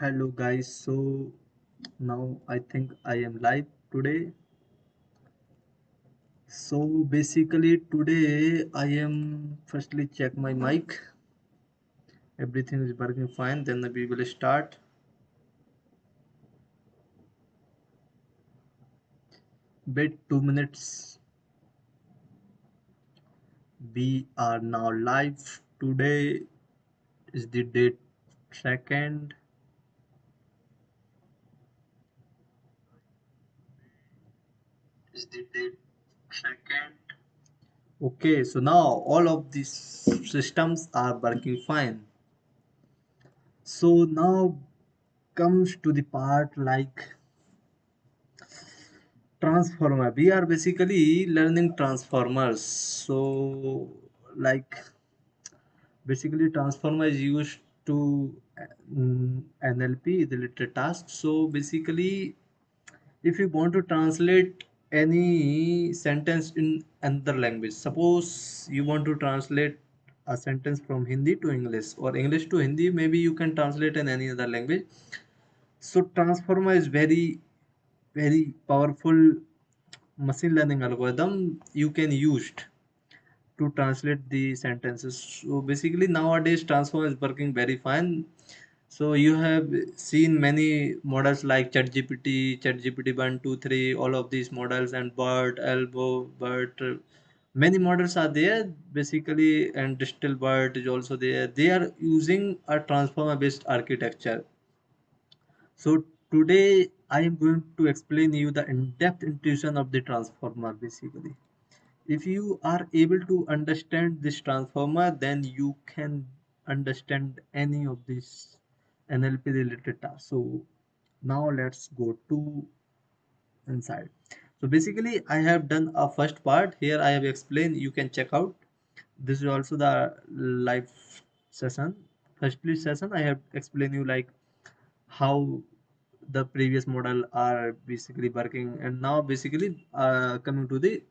Hello guys, so now I think I am live today. So basically today I am firstly check my mic. Everything is working fine. Then we will start. Wait 2 minutes. We are now live. Today is the date second. Is the date second. Okay, so now all of these systems are working fine. So now comes to the part like transformer. We are basically learning transformers. So like basically transformer is used to NLP related tasks. So basically if you want to translate any sentence in another language, suppose you want to translate a sentence from Hindi to English or English to Hindi, maybe you can translate in any other language. So transformer is very powerful machine learning algorithm you can use to translate the sentences. So basically nowadays transform is working very fine. So you have seen many models like ChatGPT 1, 2, 3, all of these models, and BERT, Elbow, BERT. Many models are there basically, and Digital BERT is also there. They are using a transformer based architecture. So today I am going to explain you the in-depth intuition of the transformer basically. If you are able to understand this transformer, then you can understand any of these NLP related tasks. So now let's go to inside. So basically I have done a first part. Here I have explained, you can check out. This is also the live session. Firstly session I have explained you like how the previous model are basically working, and now basically coming to the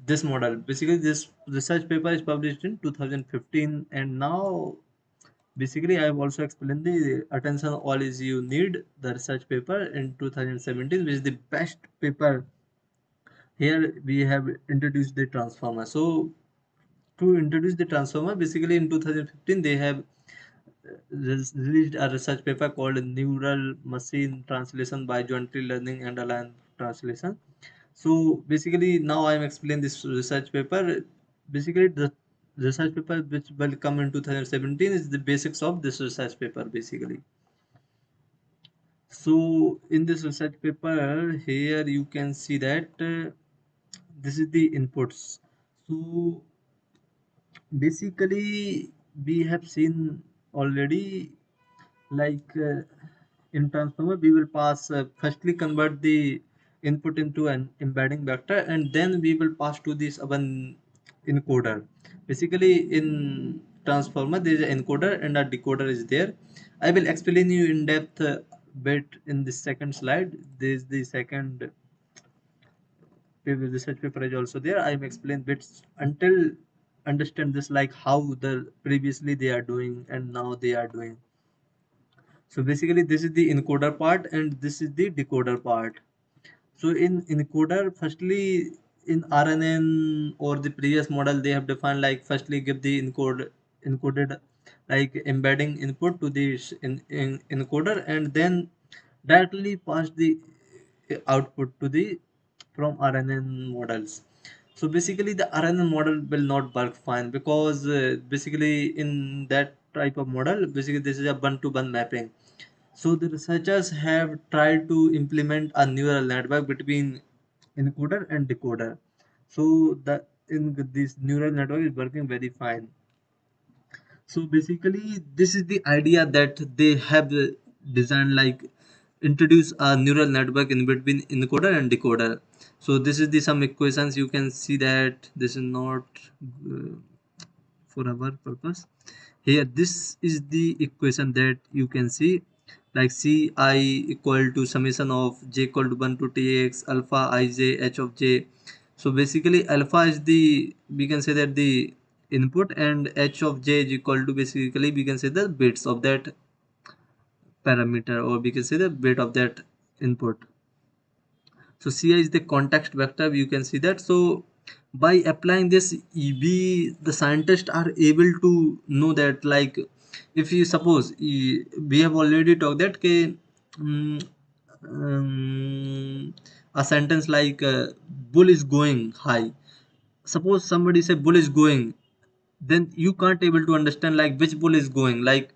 this model. Basically this research paper is published in 2015, and now basically I have also explained the attention all is you need, the research paper in 2017, which is the best paper. Here we have introduced the transformer. So to introduce the transformer, basically in 2015 they have released a research paper called Neural Machine Translation by Jointly Learning and Aligned Translation. So basically now I am explaining this research paper. Basically the research paper which will come in 2017 is the basics of this research paper basically. So in this research paper here you can see that this is the inputs. So basically we have seen already like in transformer we will pass firstly convert the input into an embedding vector, and then we will pass to this one encoder. Basically in transformer there is an encoder and a decoder is there. I will explain you in depth bit in the second slide. This is the second paper, research paper is also there. I am explain bits until understand this like how the previously they are doing and now they are doing. So basically this is the encoder part and this is the decoder part. So in encoder, firstly in RNN or the previous model they have defined like firstly give the encoded like embedding input to the encoder, and then directly pass the output to the from RNN models. So basically the RNN model will not work fine because basically in that type of model basically this is a one-to-one mapping. So the researchers have tried to implement a neural network between encoder and decoder. So the in this neural network is working very fine. So basically this is the idea that they have designed like introduce a neural network in between encoder and decoder. So this is the some equations you can see that this is not uh, for our purpose. Here this is the equation that you can see like ci equal to summation of j equal to 1 to tx alpha ij h of j. So basically alpha is the, we can say that the input, and h of j is equal to basically we can say the bits of that parameter, or we can say the bit of that input. So ci is the context vector, you can see that. So by applying this, we the scientists are able to know that, like, if you suppose we have already talked that um, a sentence like bull is going high. Suppose somebody say bull is going, then you can't able to understand like which bull is going, like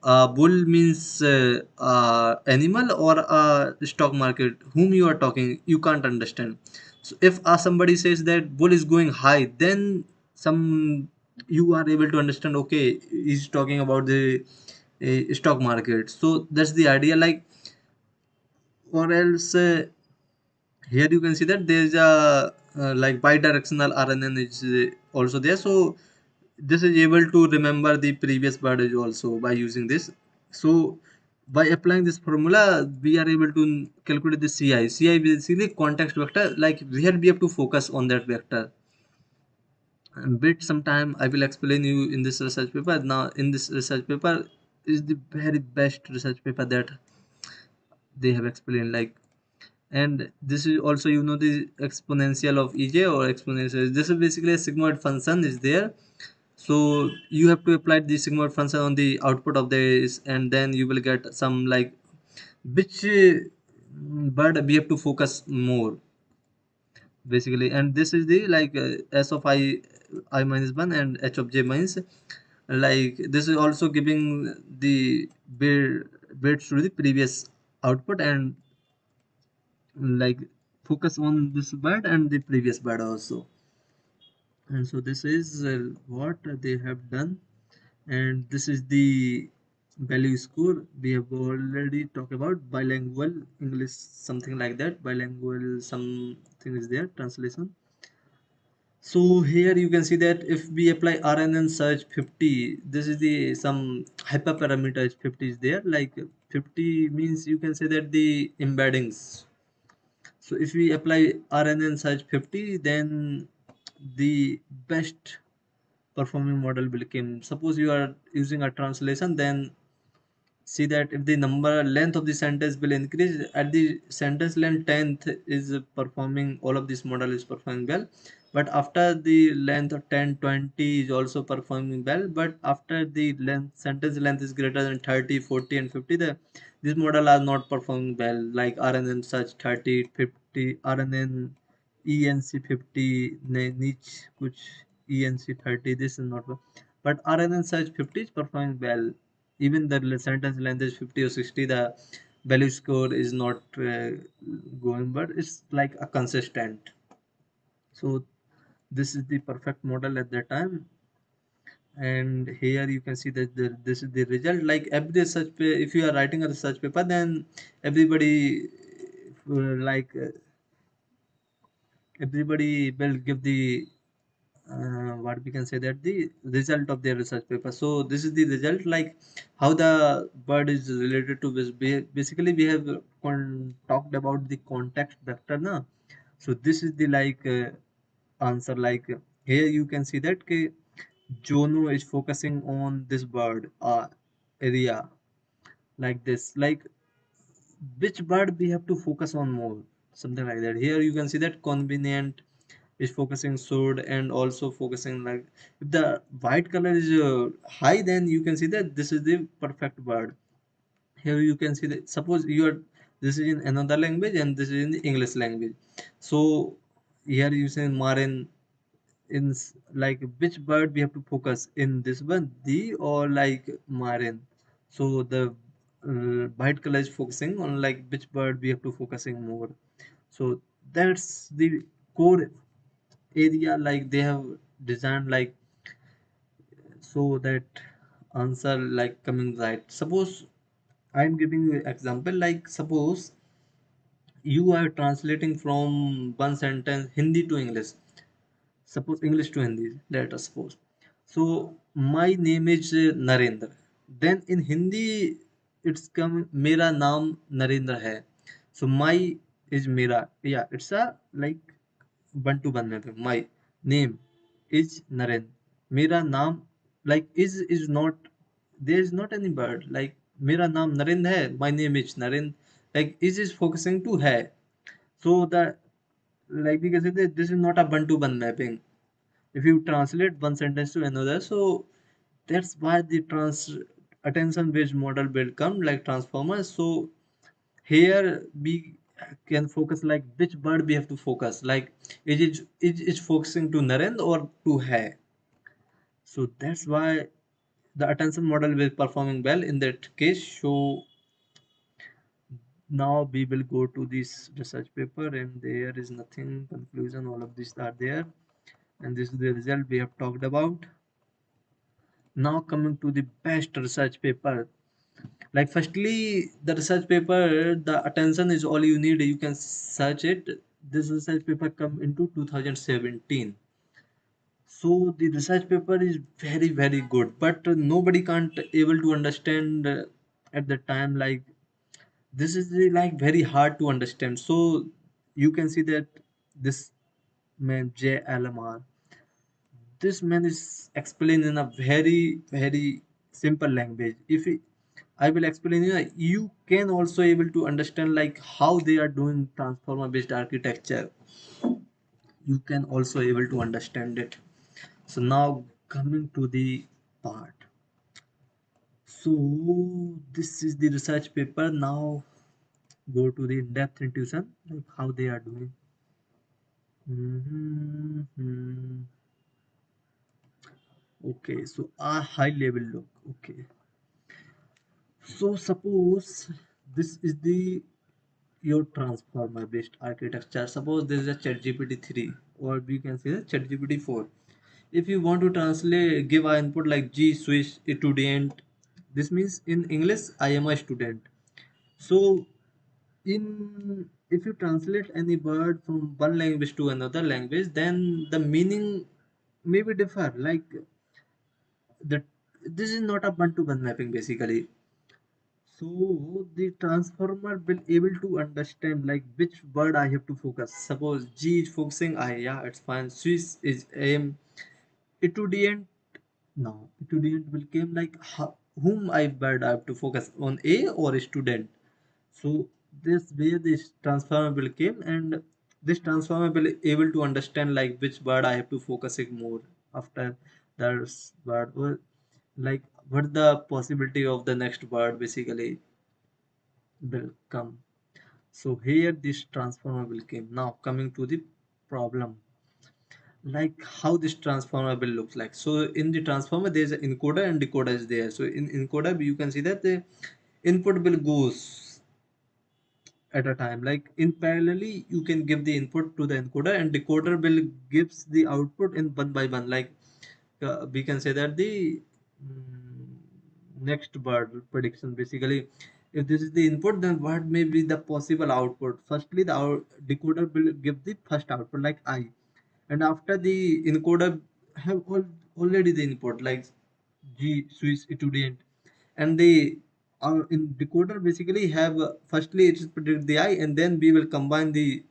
bull means animal or stock market, whom you are talking, you can't understand. So if somebody says that bull is going high, then some you are able to understand, okay, he's talking about the stock market. So that's the idea, like, or else here you can see that there is a like bidirectional RNN is also there. So this is able to remember the previous biology also by using this. So by applying this formula, we are able to calculate the CI. CI basically context vector. Like here we have to focus on that vector. And bit sometime I will explain you in this research paper. Now in this research paper is the very best research paper that they have explained, like. And this is also, you know, the exponential of ej or exponential, this is basically a sigmoid function is there. So you have to apply the sigmoid function on the output of this, and then you will get some like which bird we have to focus more, basically. And this is the like s of I minus 1 and h of j minus, like this is also giving the bits to the previous output, and like focus on this bird and the previous bird also. And so this is what they have done. And this is the value score. We have already talked about bilingual English, something like that, bilingual something is there, translation. So here you can see that if we apply RNN search 50, this is the some hyperparameter is 50 is there, like 50 means you can say that the embeddings. So if we apply RNN search 50, then the best performing model will come. Suppose you are using a translation, then see that if the number length of the sentence will increase at the sentence length 10th is performing, all of this model is performing well. But after the length of 10 20 is also performing well, but after the length sentence length is greater than 30 40 and 50, the this model are not performing well, like RNN such 30 50 RNN ENC 50 niche kuch ENC 30, this is not well. But RNN search 50 is performing well. Even the sentence length is 50 or 60, the value score is not going, but it's like a consistent. So this is the perfect model at that time. And here you can see that this is the result, like every research if you are writing a research paper, then everybody like everybody will give the what we can say that the result of their research paper. So this is the result, like how the bird is related to this. Basically we have talked about the context vector now. So this is the like answer, like here you can see that Jono is focusing on this bird area, like this, like which bird we have to focus on more, something like that. Here you can see that convenient is focusing sword, and also focusing like if the white color is high, then you can see that this is the perfect bird. Here you can see that suppose you are, this is in another language and this is in the English language. So here you say marin in like which bird we have to focus in this one, the or like marin. So the white color is focusing on like which bird we have to focusing more. So that's the core area, like they have designed like so that answer like coming right. Suppose I'm giving you example, like suppose you are translating from one sentence Hindi to English. Suppose English to Hindi, let us suppose. So my name is Narendra, then in Hindi it's come mera naam Narendra hai. So my is mera, yeah, it's a like one to one में my name is Naren, मेरा नाम, like is not, there is not any bird, like मेरा नाम नरेंद्र है, my name is Narendra, like is focusing to है. So the, like we can say that this is not a one to one mapping. If you translate one sentence to another, so that's why the trans attention based model will come like transformers. So here we can focus like which word we have to focus, like is it focusing to Narendra or to hai. So that's why the attention model will performing well in that case. So now we will go to this research paper, and there is nothing conclusion, all of these are there, and this is the result we have talked about. Now coming to the best research paper, like firstly the research paper, the attention is all you need, you can search it. This research paper come into 2017. So the research paper is very very good, but nobody can't able to understand at the time, like this is like very hard to understand. So you can see that this man JLMR, this man is explained in a very very simple language. If I will explain you, you can also able to understand like how they are doing transformer based architecture. You can also able to understand it. So now coming to the part. So this is the research paper. Now go to the in-depth intuition, like how they are doing. Mhm. Okay, so a high level look. Okay, so suppose this is the your transformer based architecture. Suppose this is a ChatGPT 3, or we can say ChatGPT 4. If you want to translate, give an input like G switch student. This means in English I am a student. So in, if you translate any word from one language to another language, then the meaning may be differ. Like the, this is not a one to one mapping basically. So the transformer will able to understand like which word I have to focus. Suppose G is focusing I, yeah, it's fine. Swiss is am. Etudient, no. Etudient will came like whom I word I have to focus on, A or student. So this way this transformer will came, and this transformer will able to understand like which word I have to focus it more after that word, or like what the possibility of the next word basically will come. So here this transformer will came. Now coming to the problem, like how this transformer will looks like. So in the transformer there is an encoder and decoder is there. So in encoder you can see that the input will goes at a time, like in parallelly you can give the input to the encoder, and decoder will gives the output in one by one, like we can say that the mm, next word prediction basically. If this is the input, then what may be the possible output. Firstly the decoder will give the first output like I, and after the encoder have already the input like G Swiss student, and the in decoder basically have firstly it is predict the I, and then we will combine the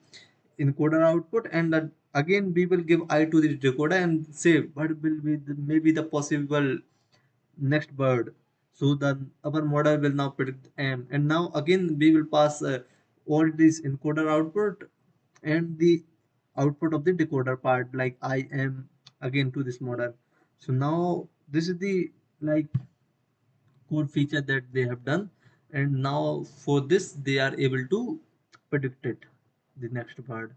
encoder output, and again we will give I to the decoder and say what will be the, maybe the possible next word. So the our model will now predict M, and now again we will pass all this encoder output and the output of the decoder part like I am again to this model. So now this is the like core feature that they have done, and now for this they are able to predict it the next part.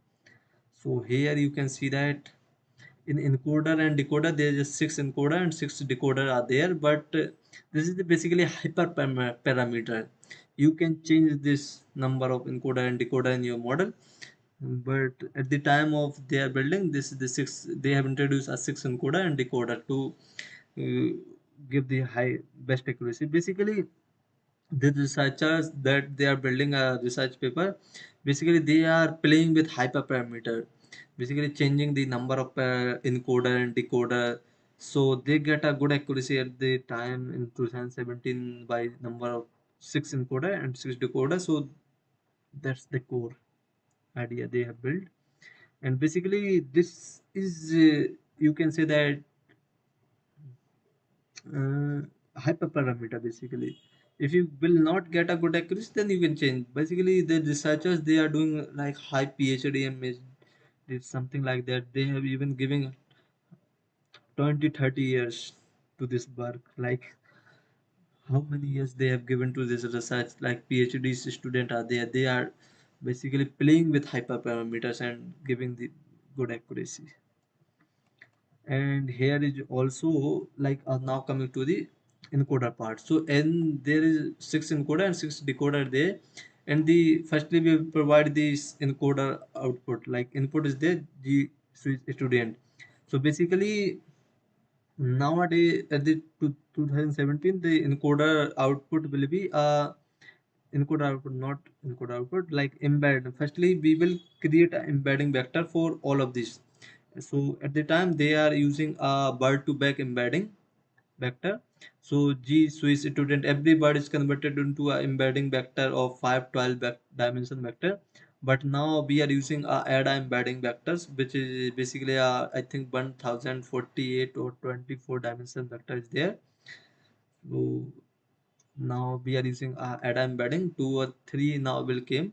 So here you can see that in encoder and decoder there is just six encoder and six decoder are there, but this is the basically hyper parameter. You can change this number of encoder and decoder in your model, but at the time of their building this is the six, they have introduced a six encoder and decoder to uh, give the high best accuracy basically. The researchers that they are building a research paper, basically they are playing with hyperparameter, basically changing the number of encoder and decoder, so they get a good accuracy at the time in 2017 by number of six encoder and six decoder. So that's the core idea they have built, and basically this is you can say that uh, hyperparameter basically. If you will not get a good accuracy, then you can change. Basically, the researchers, they are doing like high PhD image, it's something like that. They have even giving 20-30 years to this work. Like how many years they have given to this research? Like PhD student are there. They are basically playing with hyperparameters and giving the good accuracy. And here is also like now coming to the encoder part. So and there is six encoder and six decoder there. And the firstly we provide this encoder output, like input is there, G switch student. So basically nowadays at the 2017 the encoder output will be encoder output, not encoder output, like embed. Firstly we will create an embedding vector for all of this. So at the time they are using a bird to back embedding vector. So G Swiss student, every bird is converted into a embedding vector of 512 dimension vector. But now we are using a ADA embedding vectors, which is basically I think 1048 or 24 dimension vector is there. So now we are using ADA embedding. 2 or 3 now will came.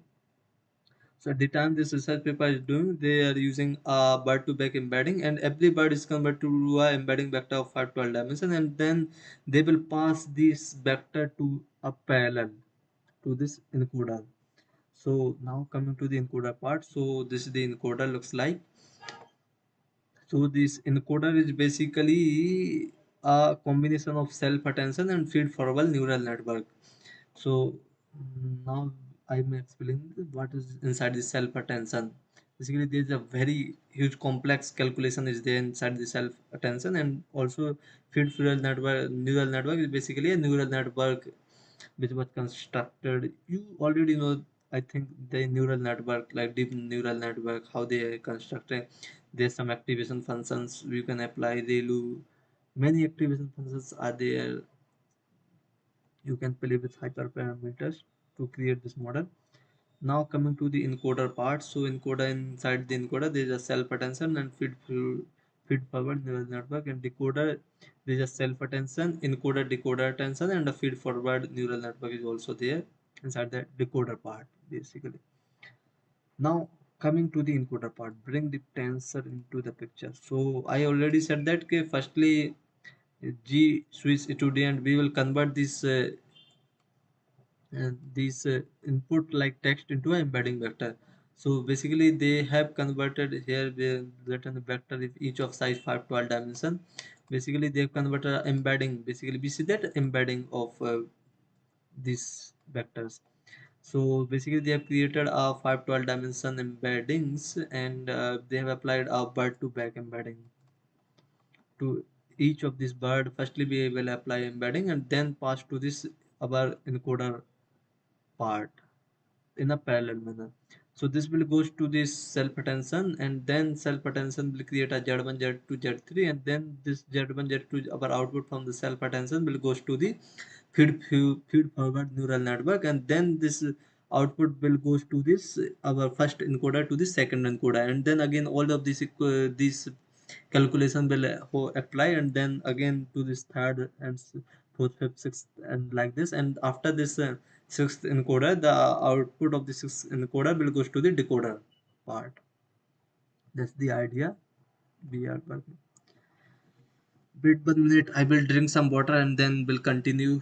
So at the time this research paper is doing, they are using a bird to back embedding, and every bird is converted to a embedding vector of 512 dimension, and then they will pass this vector to a parallel to this encoder. So now coming to the encoder part. So this is the encoder looks like. So this encoder is basically a combination of self attention and feed forward neural network. So now I'm explaining what is inside the self attention. Basically, there is a very huge complex calculation is there inside the self attention, and also feed neural network is basically a neural network which was constructed. You already know, I think, the neural network, like deep neural network, how they are constructed. There's some activation functions you can apply. Many activation functions are there. You can play with hyperparameters to create this model. Now coming to the encoder part. So encoder, inside the encoder there is a self attention and feed forward neural network, and decoder there is a self attention, encoder decoder attention, and a feed forward neural network is also there inside the decoder part basically. Now coming to the encoder part, bring the tensor into the picture. So I already said that okay, firstly G switch student, we will convert this these input like text into an embedding vector. So basically they have converted here, we have written a vector with each of size 512 dimension. Basically they have converted a embedding. Basically we see that embedding of these vectors. So basically they have created a 512 dimension embeddings, and they have applied a bird to back embedding to each of this bird. Firstly we will apply embedding and then pass to this our encoder part in a parallel manner. So this will goes to this self attention, and then self attention will create a Z1, Z2, Z3, and then this Z1, Z2, our output from the self attention will goes to the feed forward neural network, and then this output will goes to this our first encoder to the second encoder, and then again all of this calculation will apply, and then again to this third and fourth, fifth, sixth, and like this. And after this sixth encoder, the output of the sixth encoder will goes to the decoder part. That's the idea we are working. Wait 1 minute, I will drink some water and then we'll continue.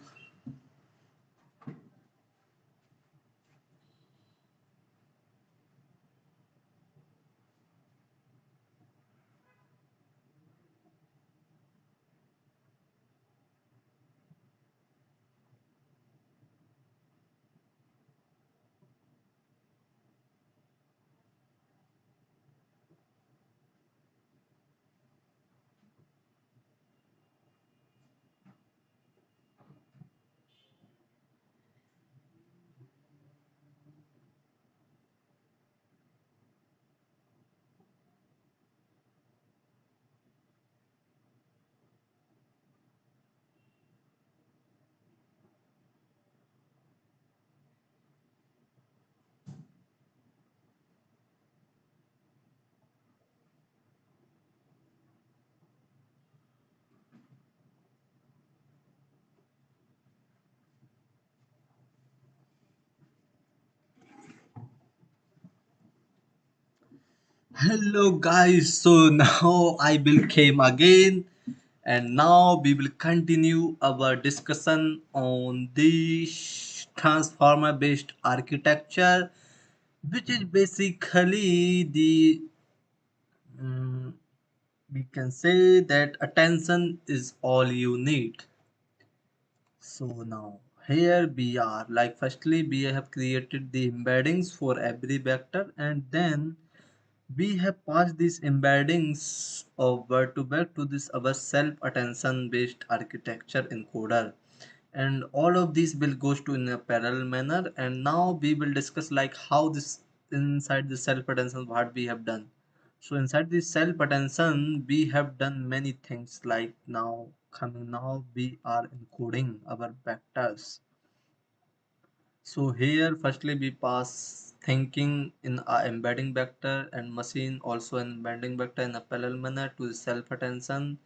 Hello guys, so now I will came again and now we will continue our discussion on the transformer based architecture, which is basically the mm, we can say that attention is all you need. So now here we are, like firstly we have created the embeddings for every vector, and then we have passed these embeddings of word to word to this our self attention based architecture encoder, and all of these will goes to in a parallel manner. And now we will discuss like how this inside the self attention what we have done. So inside this self attention we have done many things, like now we are encoding our vectors. So here firstly we pass thinking in a embedding vector and machine also an embedding vector in a parallel manner to the self attention.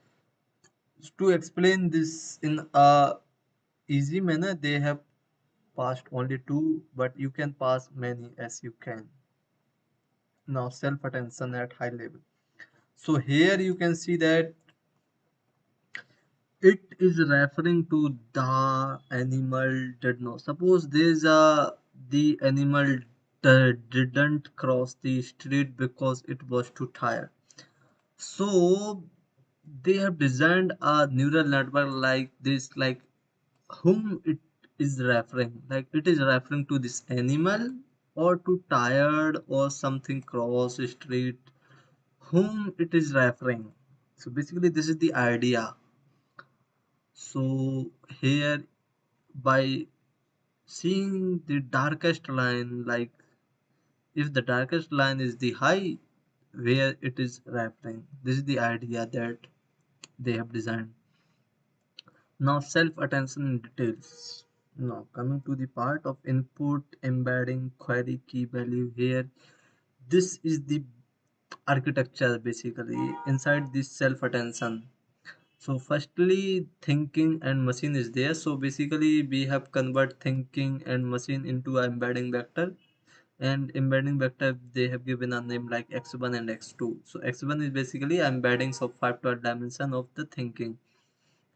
To explain this in a easy manner they have passed only two, but you can pass many as you can. Now self attention at high level. So here you can see that it is referring to the animal did not. Suppose there's a the animal didn't cross the street because it was too tired. So they have designed a neural network like this, like whom it is referring. Like it is referring to this animal or to tired or something cross street. Whom it is referring. So basically this is the idea. So here by seeing the darkest line, like if the darkest line is the high where it is referring, this is the idea that they have designed. Now self attention in details. Now coming to the part of input embedding query key value. Here this is the architecture basically inside this self attention. So firstly thinking and machine is there. So basically we have convert thinking and machine into a embedding vector, and embedding vector they have given a name like x1 and x2. So x1 is basically embeddings of 5 to 8 dimension of the thinking,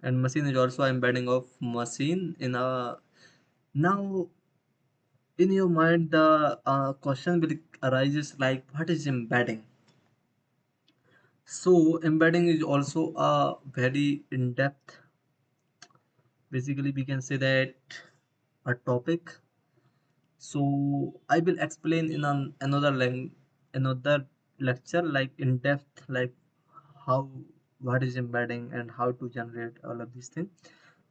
and machine is also embedding of machine in a. Now in your mind the question will arises like what is embedding. So embedding is also a very in-depth, basically we can say that, a topic. So I will explain in another lecture like in depth, like how what is embedding and how to generate all of these things.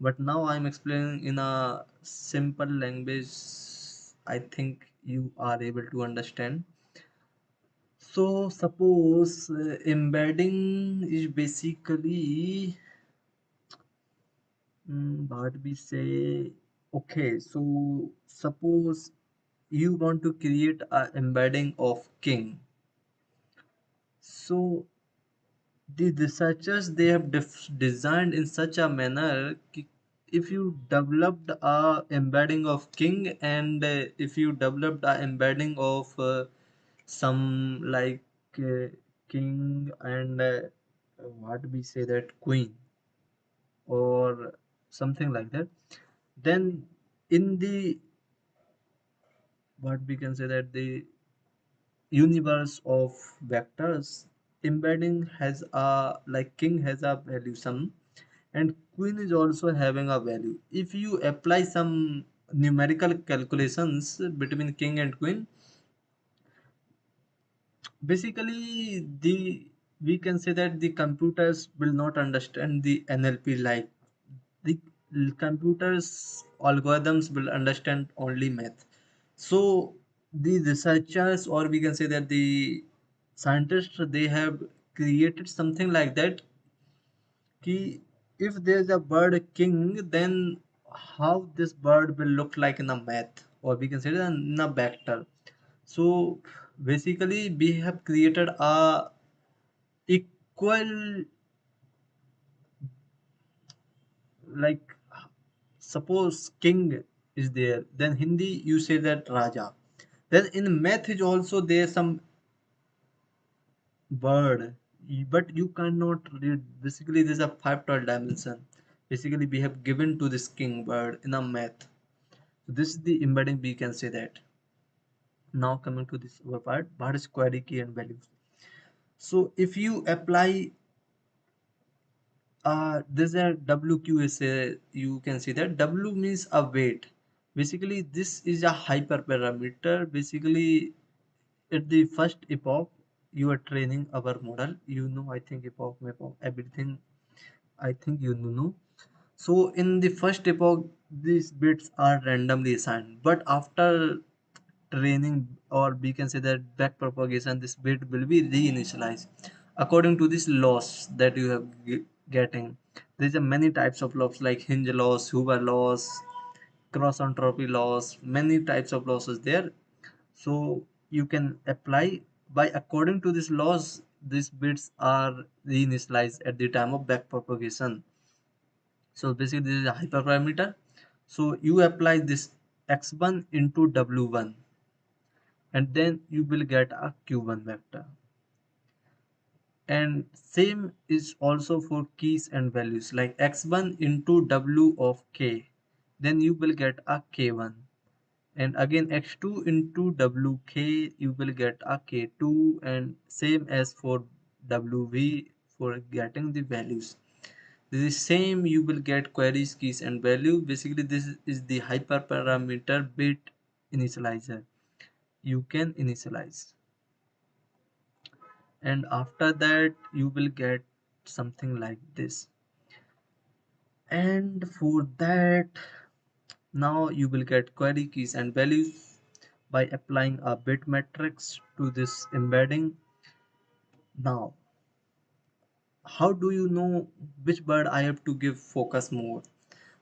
But now I'm explaining in a simple language, I think you are able to understand. So suppose embedding is basically what we say. Okay, so suppose you want to create a embedding of king. So the researchers they have designed in such a manner if you developed a embedding of king, and if you developed a embedding of some like uh, king and what we say that queen or something like that, then in the what we can say that the universe of vectors, embedding has a like king has a value some, and queen is also having a value. If you apply some numerical calculations between king and queen, basically the we can say that the computers will not understand the NLP, like the computers algorithms will understand only math. So the researchers, or we can say that the scientists, they have created something like that ki if there's a bird king, then how this bird will look like in a math, or we can say that in a vector. So basically we have created a equal, like suppose king is there, then Hindi you say that Raja. Then in math is also there some bird, but you cannot read. Basically there's a 512 dimension. Basically we have given to this king bird in a math. So this is the embedding, we can say that. Now coming to this other part, what is query key and values. So if you apply there's a WQSA, you can see that W means a weight. Basically this is a hyperparameter. Basically at the first epoch you are training our model, you know, I think epoch everything, I think you know. So in the first epoch these bits are randomly assigned, but after training, or we can say that back propagation, this bit will be reinitialized according to this loss that you have getting. There's a many types of loss like hinge loss, Hoover loss, cross entropy loss, many types of losses there. So you can apply by according to this loss, these bits are reinitialized at the time of back propagation. So basically this is a hyperparameter. So you apply this x1 into w1, and then you will get a q1 vector. And same is also for keys and values like x1 into w of k, then you will get a k1, and again x2 into wk, you will get a k2, and same as for wv for getting the values. This is same, you will get queries, keys and value. Basically this is the hyperparameter bit initializer you can initialize, and after that you will get something like this. And for that, now you will get query keys and values by applying a bit matrix to this embedding. Now how do you know which bird I have to give focus more?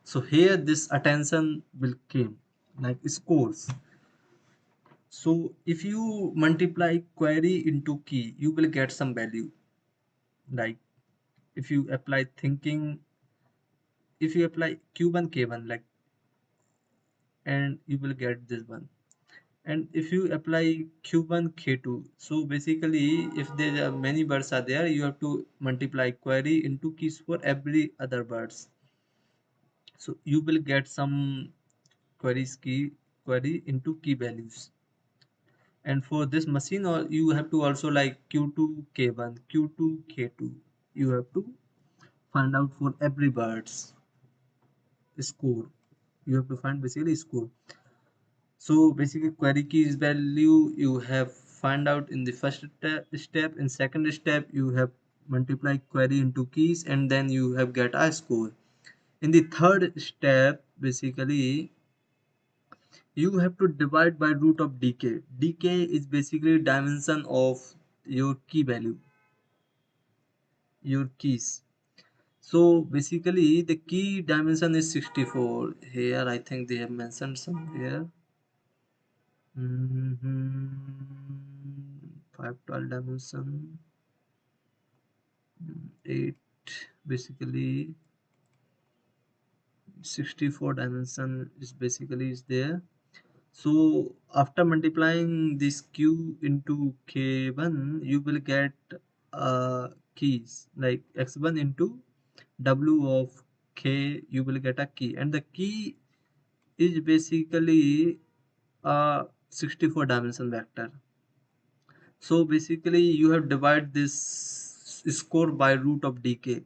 So here this attention will came like scores. So if you multiply query into key, you will get some value. Like if you apply thinking, if you apply q1 k1 like, and you will get this one. And if you apply q1 k2, so basically if there are many birds are there, you have to multiply query into keys for every other birds. So you will get some query into key values. And for this machine, or you have to also like q2 k1 q2 k2, you have to find out for every birds score. You have to find basically score. So basically query keys value you have find out in the first step. In second step you have multiply query into keys, and then you have get a score. In the third step basically you have to divide by root of decay. Decay is basically dimension of your key value, your keys. So basically the key dimension is 64. Here I think they have mentioned somewhere. 512 dimension, 8, basically 64 dimension is basically is there. So after multiplying this q into k1, you will get keys like x1 into w of k, you will get a key, and the key is basically a 64 dimension vector. So basically you have divided this score by root of decay,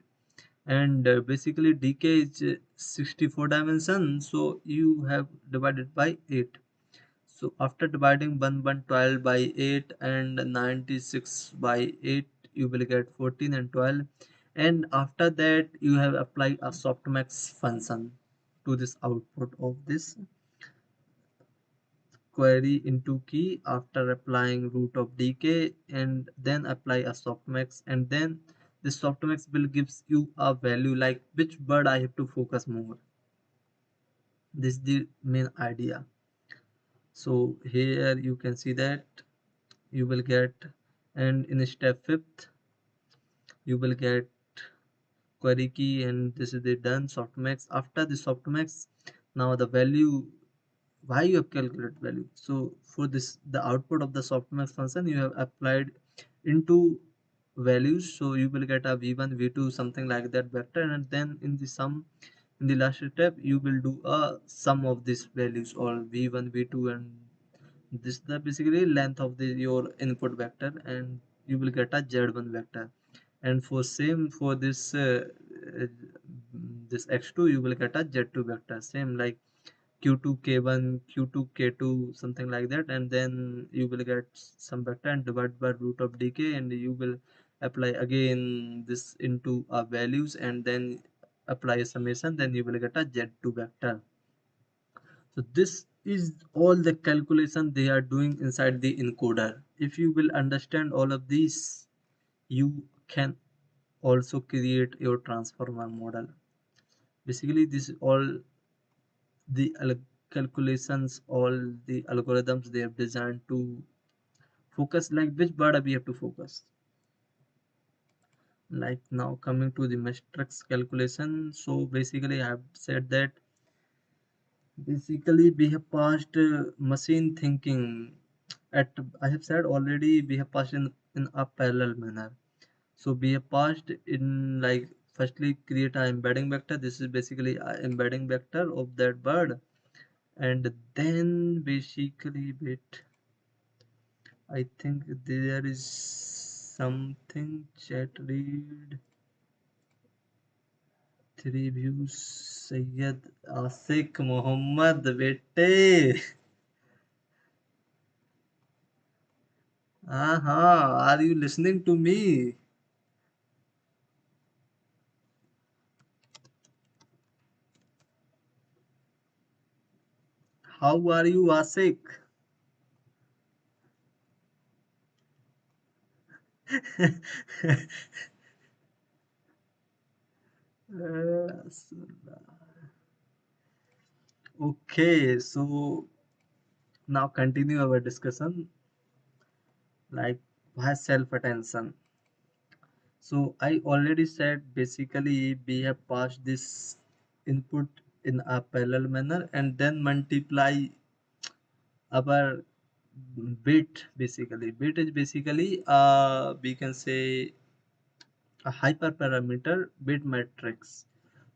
and basically decay is 64 dimension, so you have divided by 8. So after dividing 1112 by 8 and 96 by 8, you will get 14 and 12. And after that you have applied a softmax function to this output of this query into key after applying root of decay, and then apply a softmax, and then the softmax will gives you a value like which bird I have to focus more. This is the main idea. So here you can see that you will get, and in step fifth you will get query key, and this is the done softmax. After the softmax, now the value, why you have calculated value. So for this the output of the softmax function you have applied into values, so you will get a v1 v2 something like that vector, and then in the sum, in the last step you will do a sum of these values, or v1 v2, and this is the basically length of the your input vector, and you will get a z1 vector. And for same for uh, this x2, you will get a z2 vector, same like q2 k1 q2 k2 something like that, and then you will get some vector and divide by root of dk, and you will apply again this into values, and then apply a summation, then you will get a z2 vector. So this is all the calculation they are doing inside the encoder. If you will understand all of these, you can also create your transformer model. Basically, this is all the calculations, all the algorithms they have designed to focus, like which data we have to focus. Like now coming to the matrix calculation. So basically, I have said that basically we have passed machine thinking at, I have said already, we have passed in a parallel manner. So we have passed in like firstly create a embedding vector. This is basically a embedding vector of that bird, and then basically wait, I think there is something chat read three views Sayyid Asik Muhammad bete. Are you listening to me? How are you, Asik? Okay, so now continue our discussion, like why self attention. So I already said basically we have passed this input in a parallel manner, and then multiply our bit. Basically bit is basically we can say a hyperparameter bit matrix.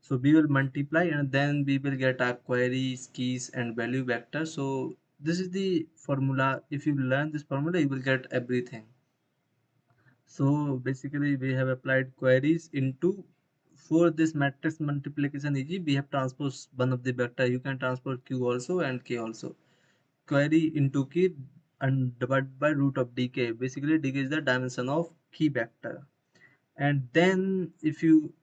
So we will multiply, and then we will get our queries, keys, and value vector. So this is the formula. If you learn this formula, you will get everything. So basically we have applied queries into, for this matrix multiplication easy, we have transposed one of the vector. You can transpose q also and k also. Query into key and divided by root of dk. Basically dk is the dimension of key vector. And then if you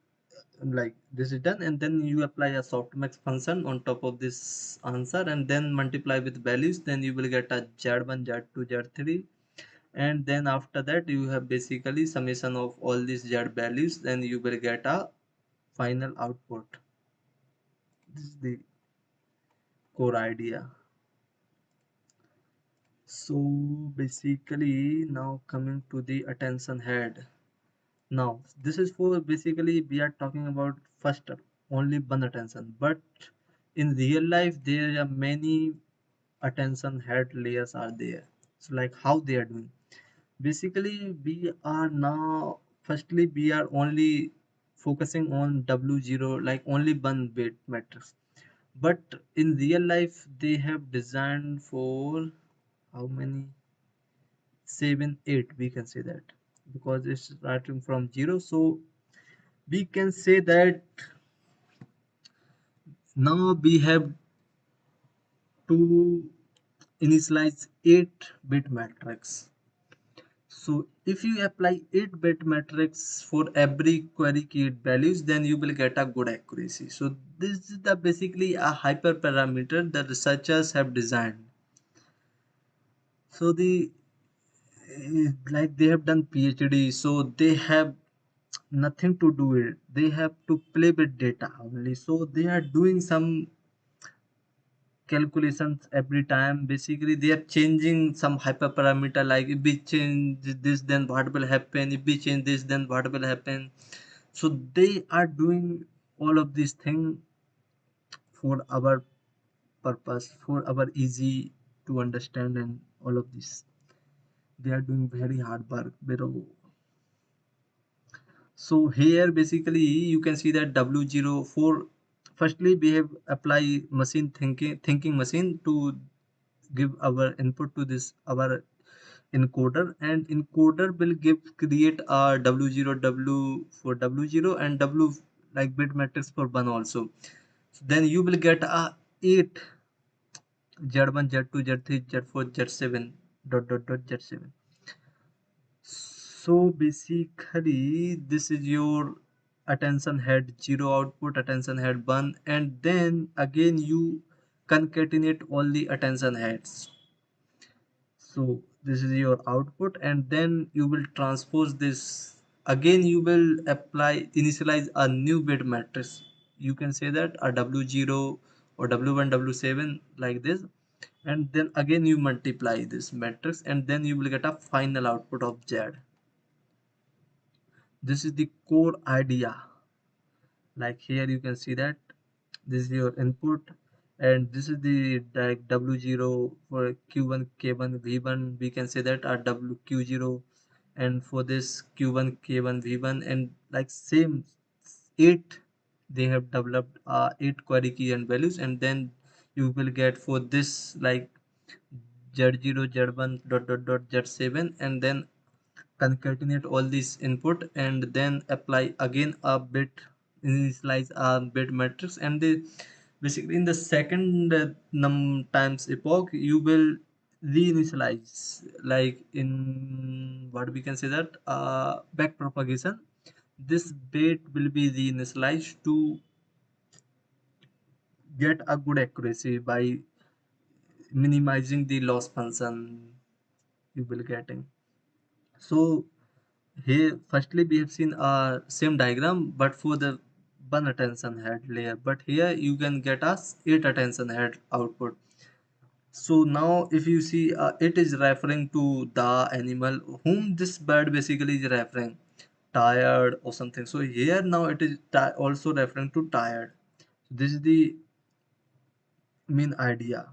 like this is done, and then you apply a softmax function on top of this answer, and then multiply with values, then you will get a z1 z2 z3, and then after that you have basically summation of all these z values, then you will get a final output. This is the core idea. So basically now coming to the attention head. Now this is for basically we are talking about first only one attention, but in real life there are many attention head layers are there. So like how they are doing, basically we are now firstly we are only focusing on w0, like only one bit matrix, but in real life they have designed for how many, 7 8 we can say that, because it's starting from 0. So we can say that now we have to initialize 8-bit matrix. So if you apply 8-bit matrix for every query key values, then you will get a good accuracy. So this is the basically a hyperparameter that researchers have designed. So the like they have done PhD, so they have nothing to do it. They have to play with data only. So they are doing some calculations every time. Basically they are changing some hyperparameter, like if we change this then what will happen, if we change this then what will happen. So they are doing all of these things for our purpose, for our easy to understand, and all of this they are doing very hard work, bro. So here basically you can see that W04, firstly we have apply machine thinking machine to give our input to this our encoder, and encoder will create a W0 W for W0 and W like bit matrix for 1 also. So then you will get a 8 Z1 Z2 Z3 Z4 Z7 dot dot dot Z7. So basically this is your attention head 0 output, attention head 1, and then again you concatenate all the attention heads. So this is your output, and then you will transpose this. Again you will apply initialize a new bit matrix. You can say that a W0 or W1 W7 like this, and then again you multiply this matrix, and then you will get a final output of Z. This is the core idea. Like here you can see that this is your input, and this is the like W0 for Q1 K1 V1, we can say that are WQ0, and for this Q1 K1 V1, and like same 8 they have developed 8 query key and values, and then you will get for this like Z0 Z1 dot dot dot Z7, and then concatenate all this input and then apply again a bit initialize a bit matrix, and the basically in the second num times epoch you will reinitialize like in what we can say that back propagation. This bit will be reinitialized to get a good accuracy by minimizing the loss function you will getting. So here, firstly, we have seen a same diagram, but for the one attention head layer. But here you can get us 8 attention head output. So now, if you see, it is referring to the animal whom this bird basically is referring, tired or something. So here now it is also referring to tired. So this is the main idea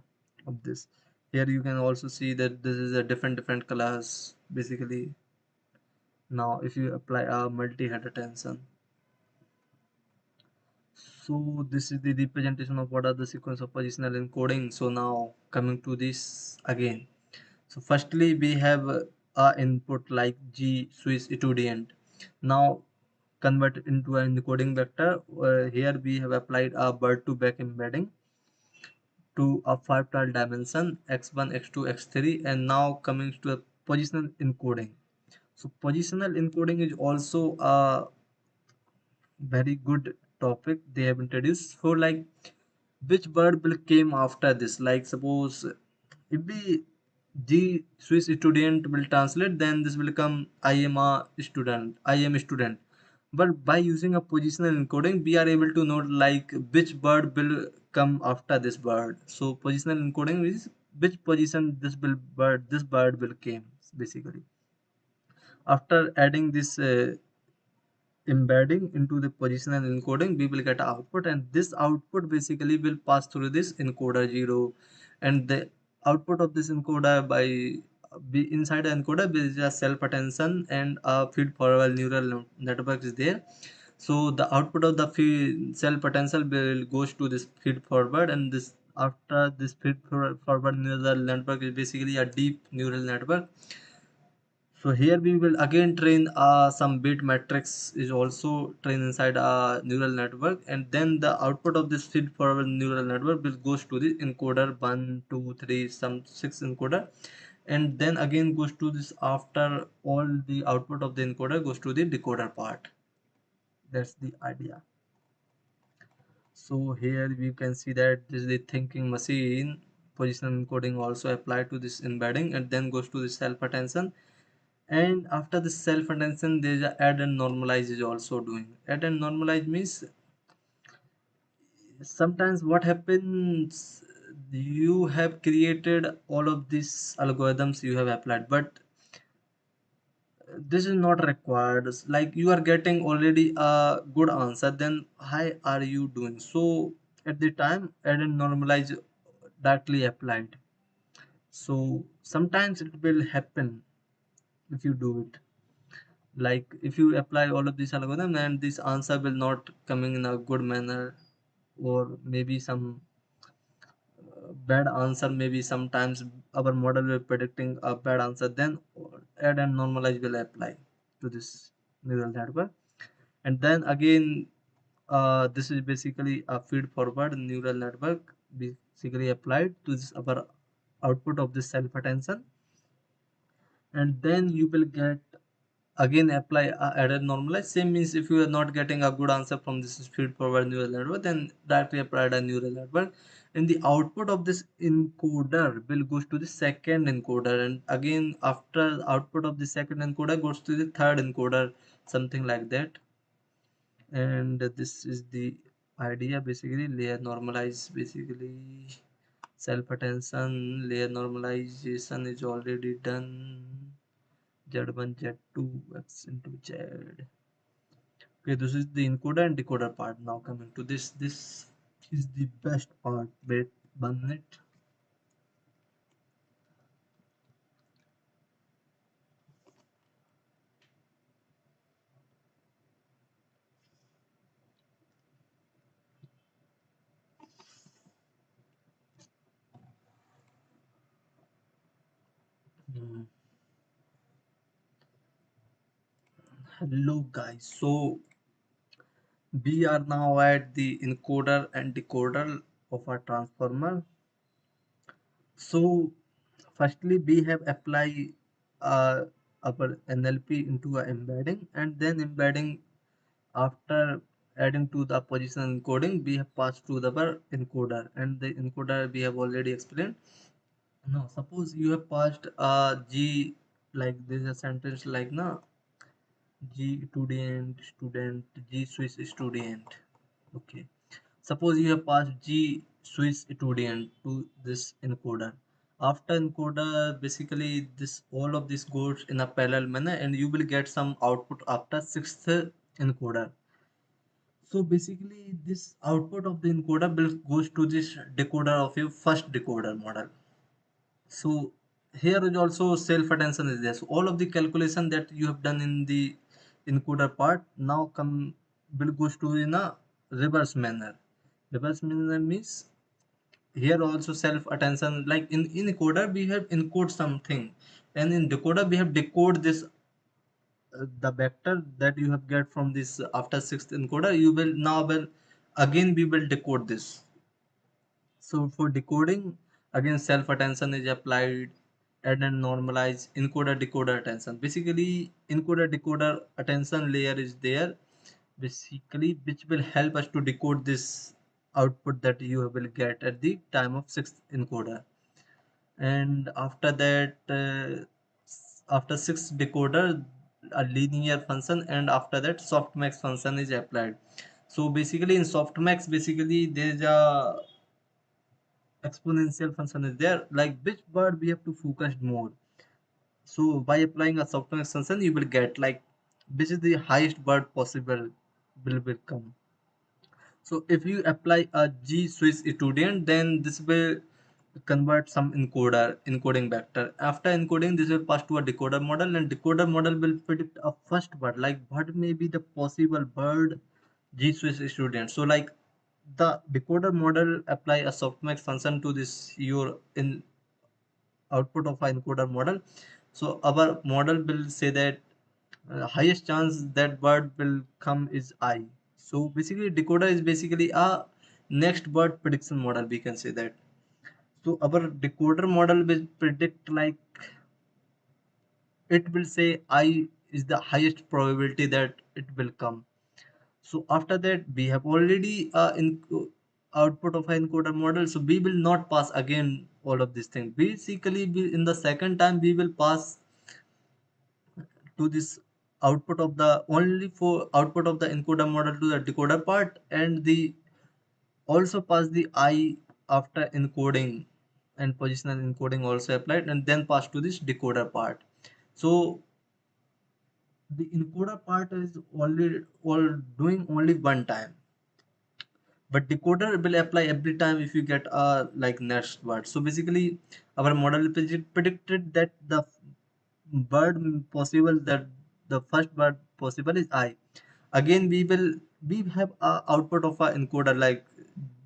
of this. Here you can also see that this is a different colors basically. Now, if you apply a multi-head attention. So this is the representation of what are the sequence of positional encoding. So now coming to this again. So firstly we have a input like G Swiss etudiant. Now convert into an encoding vector. Here we have applied a bird to back embedding to a 5 tile dimension x1 x2 x3, and now coming to a positional encoding. So positional encoding is also a very good topic they have introduced for like which bird will came after this. Like suppose if we the Swiss student will translate, then this will come I am a student, I am a student. But by using a positional encoding we are able to note like which bird will come after this bird. So positional encoding is which position this bird will came basically. After adding this embedding into the positional encoding, we will get output, and this output basically will pass through this encoder 0, and the output of this encoder by be inside the encoder there is a self attention and a feed forward neural network is there. So the output of the feed self attention will goes to this feed forward, and this after this forward neural network is basically a deep neural network. So here we will again train some bit matrix is also trained inside a neural network, and then the output of this feed forward neural network will goes to the encoder 1, 2, 3, some 6 encoder, and then again goes to this after all the output of the encoder goes to the decoder part. That's the idea. So here we can see that this is the thinking machine positional encoding also applied to this embedding, and then goes to the self attention, and after the self attention there is a add and normalize is also doing. Add and normalize means sometimes what happens, you have created all of these algorithms you have applied, but this is not required. Like you are getting already a good answer, then how are you doing? So at the time add and normalize directly applied. So sometimes it will happen if you do it. Like if you apply all of this algorithm and this answer will not coming in a good manner, or maybe some bad answer, maybe sometimes our model will predicting a bad answer, then add and normalize will apply to this neural network. And then again, this is basically a feed forward neural network basically applied to this our output of this self attention. And then you will get again apply added normalize. Same means if you are not getting a good answer from this feed forward neural network, then directly apply a neural network, and the output of this encoder will goes to the second encoder, and again after output of the second encoder goes to the third encoder, something like that. And this is the idea basically. Layer normalize, basically self attention layer normalization is already done. Z1 Z2 X into Z. Okay, this is the encoder and decoder part. Now coming to this is the best part. Wait 1 minute. Hmm. Hello guys, so we are now at the encoder and decoder of our transformer. So firstly we have applied our NLP into a embedding, and then embedding after adding to the position encoding we have passed to the encoder, and the encoder we have already explained. Now suppose you have passed G, like this is a sentence like na G student G Swiss student. Okay. Suppose you have passed G Swiss student to this encoder. After encoder, basically this all of this goes in a parallel manner, and you will get some output after sixth encoder. So basically this output of the encoder will goes to this decoder of your first decoder model. So here is also self attention is there. So all of the calculation that you have done in the encoder part now come will goes to in a reverse manner. Reverse manner means here also self attention, like in encoder we have encode something, and in decoder we have decode this the vector that you have get from this after sixth encoder. You will now will again we will decode this. So for decoding, again self attention is applied, add and normalize encoder decoder attention. Basically, encoder decoder attention layer is there, basically which will help us to decode this output that you will get at the time of sixth encoder. And after that, after sixth decoder, a linear function, and after that softmax function is applied. So basically in softmax, basically there is a exponential function is there, like which word we have to focus more. So by applying a software function you will get like which is the highest word possible will come. So if you apply a G Swiss student, then this will convert some encoder encoding vector. After encoding, this will pass to a decoder model, and decoder model will predict a first word, like what may be the possible word G Swiss student. So like the decoder model apply a softmax function to this your in output of an encoder model. So our model will say that highest chance that word will come is I. So basically decoder is basically a next word prediction model, we can say that. So our decoder model will predict like it will say I is the highest probability that it will come. So after that we have already output of an encoder model, so we will not pass again all of these things. Basically in the second time we will pass to this output of the only for output of the encoder model to the decoder part, and the also pass the I after encoding, and positional encoding also applied, and then pass to this decoder part. So the encoder part is only all doing only one time, but decoder will apply every time if you get a like next word. So basically our model predicted that the word possible that the first word possible is I. Again we have a output of a encoder like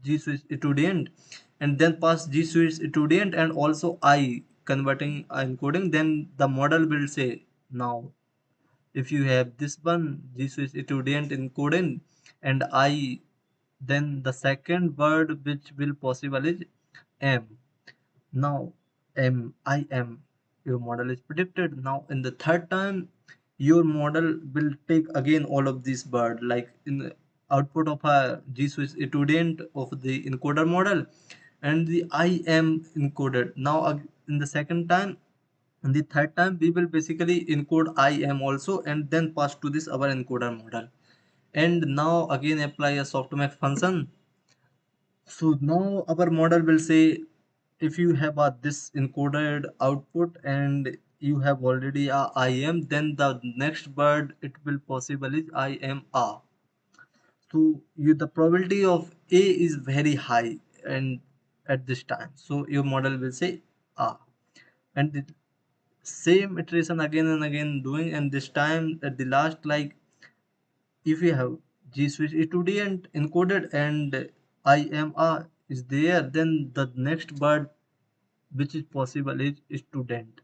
G switch student, and then pass G switch student and also I converting encoding. Then the model will say, now if you have this one G switch student encoding and I, then the second word which will possible is M. Now I am your model is predicted. Now in the third time your model will take again all of these bird like in the output of a G switch student of the encoder model, and the I am encoded. Now in the second time, in the third time we will basically encode I am also and then pass to this our encoder model. And now again apply a softmax function. So now our model will say, if you have a this encoded output and you have already a IM, then the next word it will possible is I am a. So you the probability of A is very high and at this time. So your model will say a. And the same iteration again and again doing, and this time at the last, like if you have G switch student encoded and I am a is there, then the next word which is possible is student.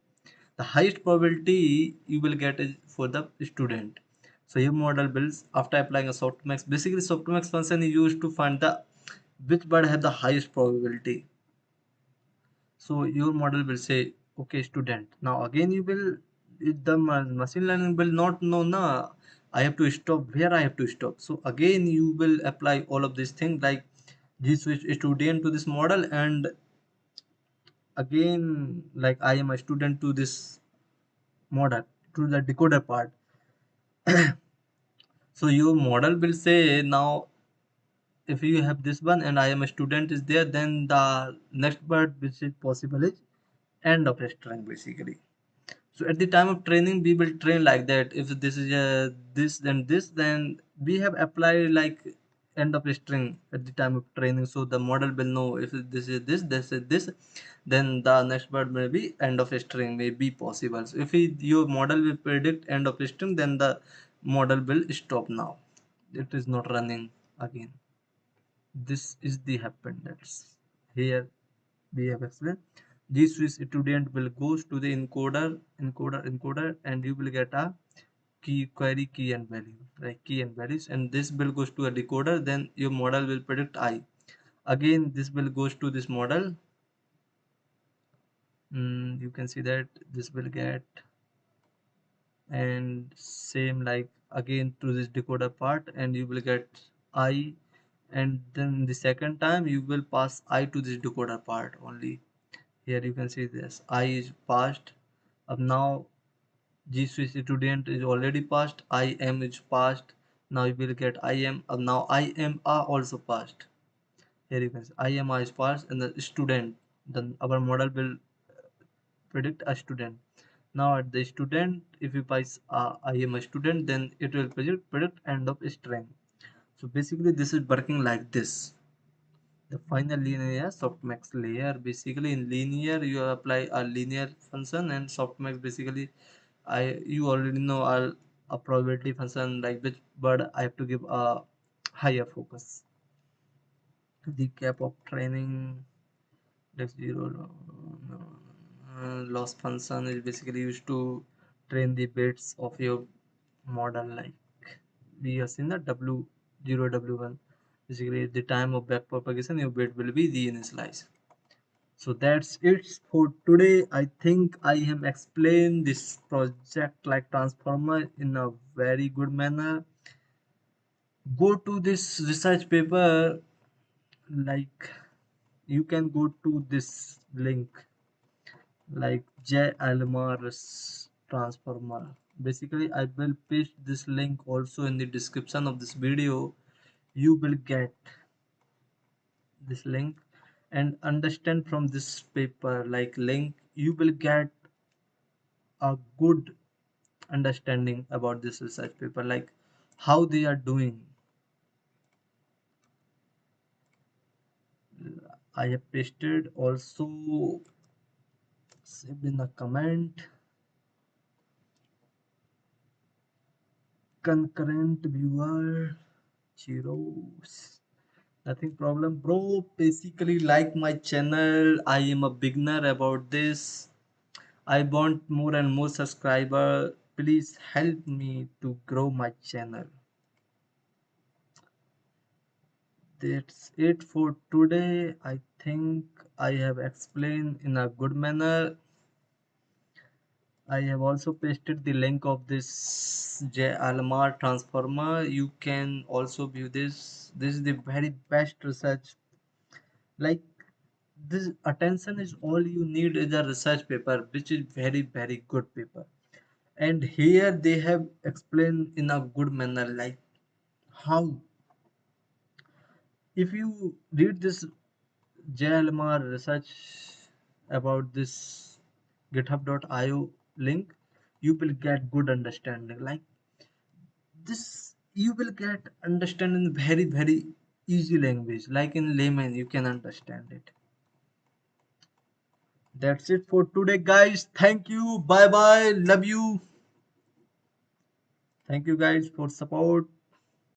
The highest probability you will get is for the student. So your model builds after applying a softmax. Basically, softmax function is used to find the which word have the highest probability. So your model will say, okay, student. Now again you will the machine learning will not know na I have to stop where I have to stop. So again you will apply all of these things like G switch student to this model, and again like I am a student to this model to the decoder part. So your model will say, now if you have this one and I am a student is there, then the next word which is possible is end of a string basically. So at the time of training we will train like that. If this is a this then this, then we have applied like end of a string at the time of training, so the model will know if this is this is this, then the next word may be end of a string may be possible. So if your model will predict end of a string, then the model will stop. Now it is not running again. This is the happen. That's here we have explained. This switch student will goes to the encoder, and you will get a key query key and value, like key and values, and this will goes to a decoder. Then your model will predict I. Again this will goes to this model. You can see that this will get, and same like again to this decoder part, and you will get I, and then the second time you will pass I to this decoder part only. Here you can see this I is passed. Up now G switch student is already passed, I am is passed. Now you will get I am. Now I am are also passed. Here you can see I am is passed, and the student, then our model will predict a student. Now at the student, if you pass I am a student, then it will predict end of string. So basically this is working like this. The final linear softmax layer, basically in linear you apply a linear function, and softmax basically you already know a probability function like which bird I have to give a higher focus. The cap of training, that's zero. Loss function is basically used to train the bits of your model, like we have seen the w0 w1. Basically at the time of back propagation your bit will be reinitialized. So that's it for today. I think I have explained this project like transformer in a very good manner. Go to this research paper, like you can go to this link like J Almar's transformer. Basically I will paste this link also in the description of this video. You will get this link and understand from this paper like link, you will get a good understanding about this research paper, like how they are doing. I have pasted also saved in the comment. concurrent viewer zeros. Nothing problem, bro. Basically, like my channel, I am a beginner about this. I want more and more subscriber. Please help me to grow my channel. That's it for today. I think I have explained in a good manner. I have also pasted the link of this J Almar transformer. You can also view this. This is the very best research. Like this attention is all you need is a research paper, which is very good paper. And here they have explained in a good manner, like how if you read this JLMR research about this github.io link, you will get good understanding. Like this, you will get understanding very easy language. Like in layman, you can understand it. That's it for today, guys. Thank you. Bye bye. Love you. Thank you, guys, for support.